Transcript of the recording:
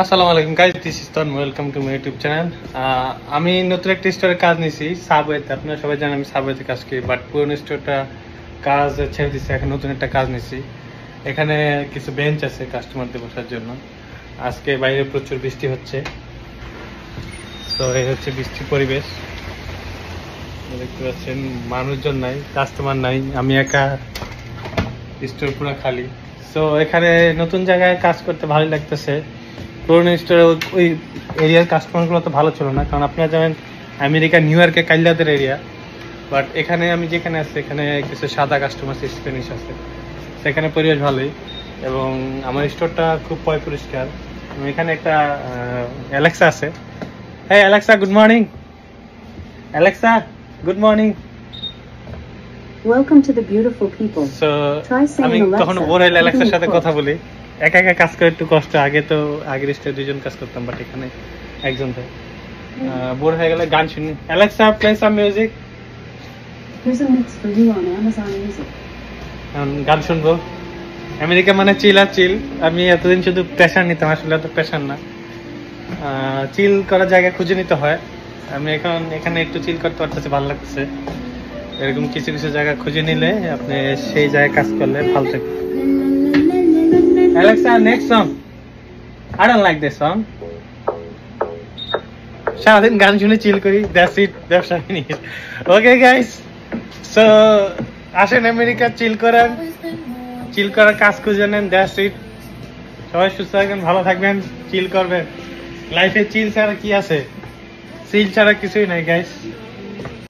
আসসালামু আলাইকুম guys, this is তন, welcome to my YouTube channel. আমি নতুন একটা স্টোরে কাজ নিয়েছি সাবওয়েতে। আপনারা সবাই জানেন আমি সাবওয়েতে কাজ করি, বাট পুরনো স্টোরটা কাজ ছেড়ে দিচ্ছি, এখন নতুন একটা কাজ নিয়েছি। এখানে কিছু বেঞ্চ আছে কাস্টমারদের বসার জন্য। আজকে বাইরে প্রচুর বৃষ্টি হচ্ছে, তো এই হচ্ছে বৃষ্টির পরিবেশ। দেখতে পাচ্ছেন মানুষজন নাই, কাস্টমার নাই, আমি একা, স্টোর পুরো খালি। তো এখানে নতুন জায়গায় কাজ করতে ভালোই লাগতেছে। পুরোনো স্টোরে ওই এরিয়ার কাস্টমারগুলো তো ভালো ছিল না, কারণ আপনারা জানেন আমেরিকা নিউ ইয়র্কে কাইলাদের এরিয়া। বাট এখানে আমি যেখানে আছি এখানে কিছু সাদা কাস্টমার আছে, স্প্যানিশ আছে, সেখানে পরিবেশ ভালোই এবং আমার স্টোরটা খুব পরিষ্কার। এখানে একটা অ্যালেক্সা আছে। হ্যাঁ Alexa, good morning. Alexa, good morning. Welcome to the beautiful people. So আমি কখনো বোর হইলে অ্যালেক্সার সাথে কথা বলি। একা একা কাজ করে একটু কষ্ট। আগের স্টেজে দুজন কাজ করতাম, বাট এখানে একজন থাকে। বোর হয়ে গেলে গান শুনি। Alexa, play some music. Here's a mix for you on Amazon Music. গান শুনবো। আমেরিকা মানে চিল আর চিল। আমি এতদিন শুধু প্রেশার নিতাম, আসলে এত প্রেশার না। চিল করার জায়গা খুঁজে নিতে হয়। আমি এখন এখানে একটু চিল করতে পারতেছি, ভালো লাগতেছে। এরকম কিছু কিছু জায়গা খুঁজে নিলে আপনি সেই জায়গায় কাজ করলে ভালো থাকবে। Alexa, next song. I don't like this song. সারাদিন গান শুনে চিল করি, দ্যাটস ইট, ব্যবসা ফিনিশ। ওকে গাইস, সো আসেন আমেরিকা চিল করেন, চিল করার কাজ খুঁজে নেন, দ্যাটস ইট। সবাই সুস্থ থাকবেন, ভালো থাকবেন, চিল করবেন। লাইফে চিল ছাড়া কি আছে? চিল ছাড়া কিছুই নাই গাইস।